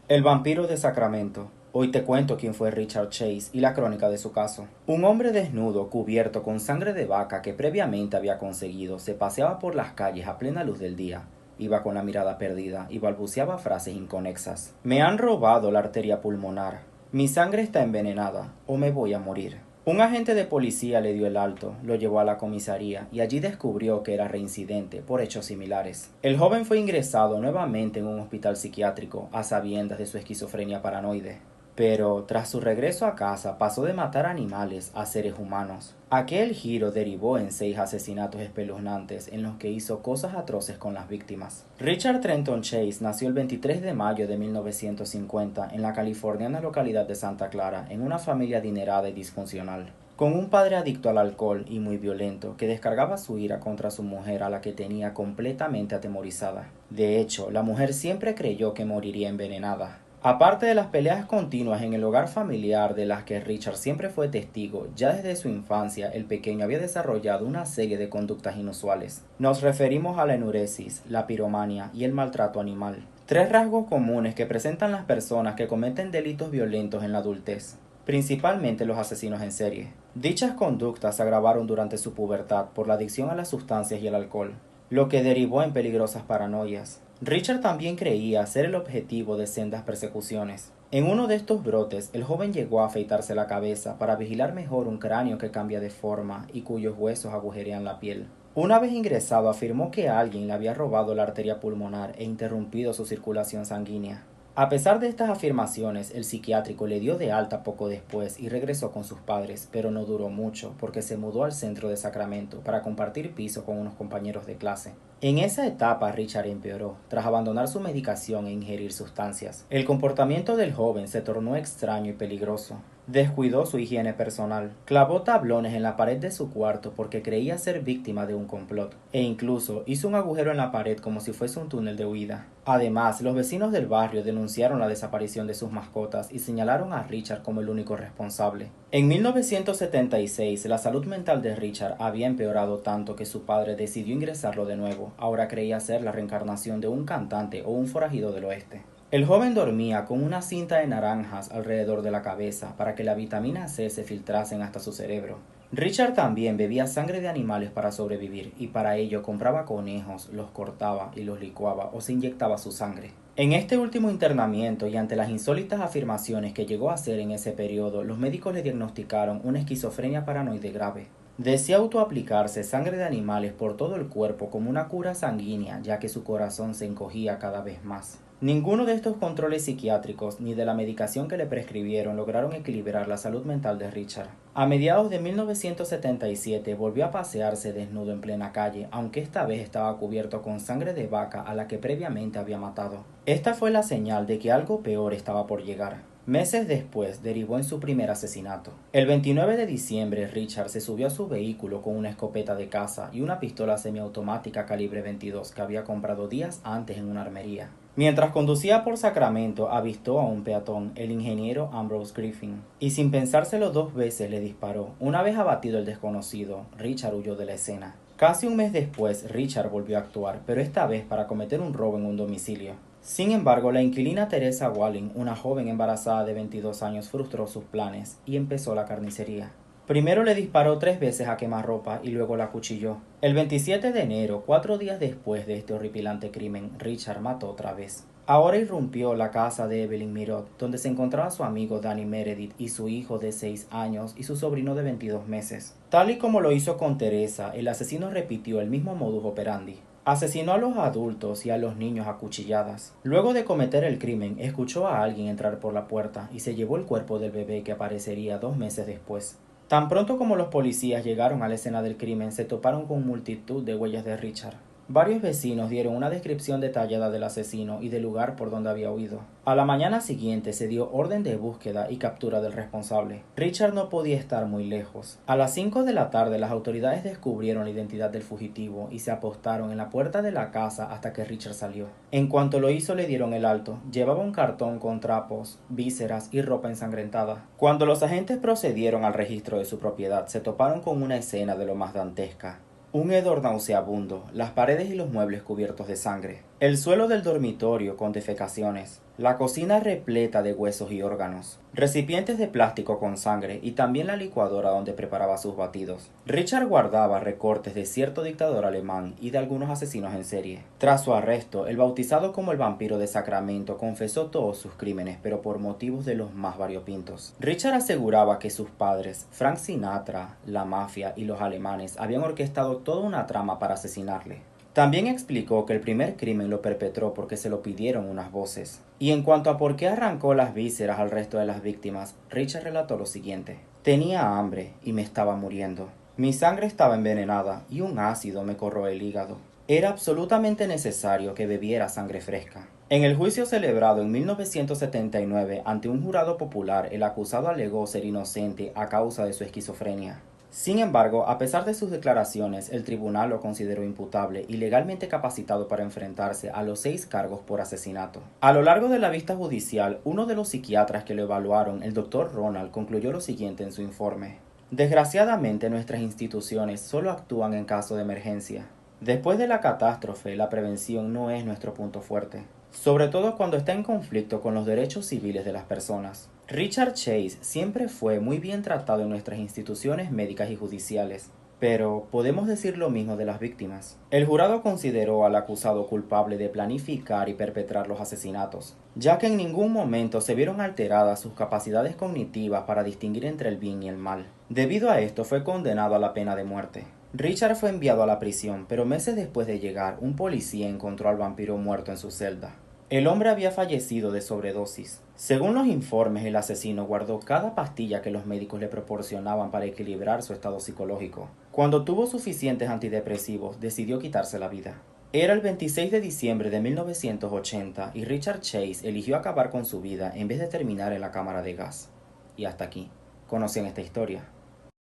El vampiro de Sacramento. Hoy te cuento quién fue Richard Chase y la crónica de su caso. Un hombre desnudo, cubierto con sangre de vaca que previamente había conseguido, se paseaba por las calles a plena luz del día. Iba con la mirada perdida y balbuceaba frases inconexas. Me han robado la arteria pulmonar. Mi sangre está envenenada o me voy a morir. Un agente de policía le dio el alto, lo llevó a la comisaría y allí descubrió que era reincidente por hechos similares. El joven fue ingresado nuevamente en un hospital psiquiátrico a sabiendas de su esquizofrenia paranoide. Pero tras su regreso a casa pasó de matar animales a seres humanos. Aquel giro derivó en 6 asesinatos espeluznantes en los que hizo cosas atroces con las víctimas. Richard Trenton Chase nació el 23 de mayo de 1950 en la californiana localidad de Santa Clara en una familia adinerada y disfuncional. Con un padre adicto al alcohol y muy violento que descargaba su ira contra su mujer a la que tenía completamente atemorizada. De hecho, la mujer siempre creyó que moriría envenenada. Aparte de las peleas continuas en el hogar familiar de las que Richard siempre fue testigo, ya desde su infancia el pequeño había desarrollado una serie de conductas inusuales. Nos referimos a la enuresis, la piromania y el maltrato animal. 3 rasgos comunes que presentan las personas que cometen delitos violentos en la adultez, principalmente los asesinos en serie. Dichas conductas se agravaron durante su pubertad por la adicción a las sustancias y el alcohol, lo que derivó en peligrosas paranoias. Richard también creía ser el objetivo de sendas persecuciones. En uno de estos brotes, el joven llegó a afeitarse la cabeza para vigilar mejor un cráneo que cambia de forma y cuyos huesos agujerean la piel. Una vez ingresado, afirmó que alguien le había robado la arteria pulmonar e interrumpido su circulación sanguínea. A pesar de estas afirmaciones, el psiquiátrico le dio de alta poco después y regresó con sus padres, pero no duró mucho porque se mudó al centro de Sacramento para compartir piso con unos compañeros de clase. En esa etapa Richard empeoró, tras abandonar su medicación e ingerir sustancias. El comportamiento del joven se tornó extraño y peligroso. Descuidó su higiene personal, clavó tablones en la pared de su cuarto porque creía ser víctima de un complot, e incluso hizo un agujero en la pared como si fuese un túnel de huida. Además, los vecinos del barrio denunciaron la desaparición de sus mascotas y señalaron a Richard como el único responsable. En 1976, la salud mental de Richard había empeorado tanto que su padre decidió ingresarlo de nuevo. Ahora creía ser la reencarnación de un cantante o un forajido del oeste. El joven dormía con una cinta de naranjas alrededor de la cabeza para que la vitamina C se filtrasen hasta su cerebro. Richard también bebía sangre de animales para sobrevivir y para ello compraba conejos, los cortaba y los licuaba o se inyectaba su sangre. En este último internamiento y ante las insólitas afirmaciones que llegó a hacer en ese periodo, los médicos le diagnosticaron una esquizofrenia paranoide grave. Decía autoaplicarse sangre de animales por todo el cuerpo como una cura sanguínea, ya que su corazón se encogía cada vez más. Ninguno de estos controles psiquiátricos ni de la medicación que le prescribieron lograron equilibrar la salud mental de Richard. A mediados de 1977 volvió a pasearse desnudo en plena calle, aunque esta vez estaba cubierto con sangre de vaca a la que previamente había matado. Esta fue la señal de que algo peor estaba por llegar. Meses después derivó en su primer asesinato. El 29 de diciembre, Richard se subió a su vehículo con una escopeta de caza y una pistola semiautomática calibre 22 que había comprado días antes en una armería. Mientras conducía por Sacramento, avistó a un peatón, el ingeniero Ambrose Griffin, y sin pensárselo 2 veces le disparó. Una vez abatido el desconocido, Richard huyó de la escena. Casi un mes después, Richard volvió a actuar, pero esta vez para cometer un robo en un domicilio. Sin embargo, la inquilina Teresa Walling, una joven embarazada de 22 años, frustró sus planes y empezó la carnicería. Primero le disparó 3 veces a quemarropa y luego la acuchilló. El 27 de enero, 4 días después de este horripilante crimen, Richard mató otra vez. Ahora irrumpió la casa de Evelyn Mirot, donde se encontraba su amigo Danny Meredith y su hijo de 6 años y su sobrino de 22 meses. Tal y como lo hizo con Teresa, el asesino repitió el mismo modus operandi. Asesinó a los adultos y a los niños a cuchilladas. Luego de cometer el crimen, escuchó a alguien entrar por la puerta y se llevó el cuerpo del bebé que aparecería 2 meses después. Tan pronto como los policías llegaron a la escena del crimen, se toparon con multitud de huellas de Richard. Varios vecinos dieron una descripción detallada del asesino y del lugar por donde había huido. A la mañana siguiente se dio orden de búsqueda y captura del responsable. Richard no podía estar muy lejos. A las 5 de la tarde las autoridades descubrieron la identidad del fugitivo y se apostaron en la puerta de la casa hasta que Richard salió. En cuanto lo hizo le dieron el alto. Llevaba un cartón con trapos, vísceras y ropa ensangrentada. Cuando los agentes procedieron al registro de su propiedad se toparon con una escena de lo más dantesca. Un hedor nauseabundo, las paredes y los muebles cubiertos de sangre. El suelo del dormitorio con defecaciones, la cocina repleta de huesos y órganos, recipientes de plástico con sangre y también la licuadora donde preparaba sus batidos. Richard guardaba recortes de cierto dictador alemán y de algunos asesinos en serie. Tras su arresto, el bautizado como el vampiro de Sacramento confesó todos sus crímenes, pero por motivos de los más variopintos. Richard aseguraba que sus padres, Frank Sinatra, la mafia y los alemanes habían orquestado toda una trama para asesinarle. También explicó que el primer crimen lo perpetró porque se lo pidieron unas voces. Y en cuanto a por qué arrancó las vísceras al resto de las víctimas, Richard relató lo siguiente. Tenía hambre y me estaba muriendo. Mi sangre estaba envenenada y un ácido me corroe el hígado. Era absolutamente necesario que bebiera sangre fresca. En el juicio celebrado en 1979 ante un jurado popular, el acusado alegó ser inocente a causa de su esquizofrenia. Sin embargo, a pesar de sus declaraciones, el tribunal lo consideró imputable y legalmente capacitado para enfrentarse a los 6 cargos por asesinato. A lo largo de la vista judicial, uno de los psiquiatras que lo evaluaron, el Dr. Ronald, concluyó lo siguiente en su informe. Desgraciadamente, nuestras instituciones solo actúan en caso de emergencia. Después de la catástrofe, la prevención no es nuestro punto fuerte, sobre todo cuando está en conflicto con los derechos civiles de las personas. Richard Chase siempre fue muy bien tratado en nuestras instituciones médicas y judiciales, pero podemos decir lo mismo de las víctimas. El jurado consideró al acusado culpable de planificar y perpetrar los asesinatos, ya que en ningún momento se vieron alteradas sus capacidades cognitivas para distinguir entre el bien y el mal. Debido a esto, fue condenado a la pena de muerte. Richard fue enviado a la prisión, pero meses después de llegar, un policía encontró al vampiro muerto en su celda. El hombre había fallecido de sobredosis. Según los informes, el asesino guardó cada pastilla que los médicos le proporcionaban para equilibrar su estado psicológico. Cuando tuvo suficientes antidepresivos, decidió quitarse la vida. Era el 26 de diciembre de 1980 y Richard Chase eligió acabar con su vida en vez de terminar en la cámara de gas. Y hasta aquí. ¿Conocían esta historia?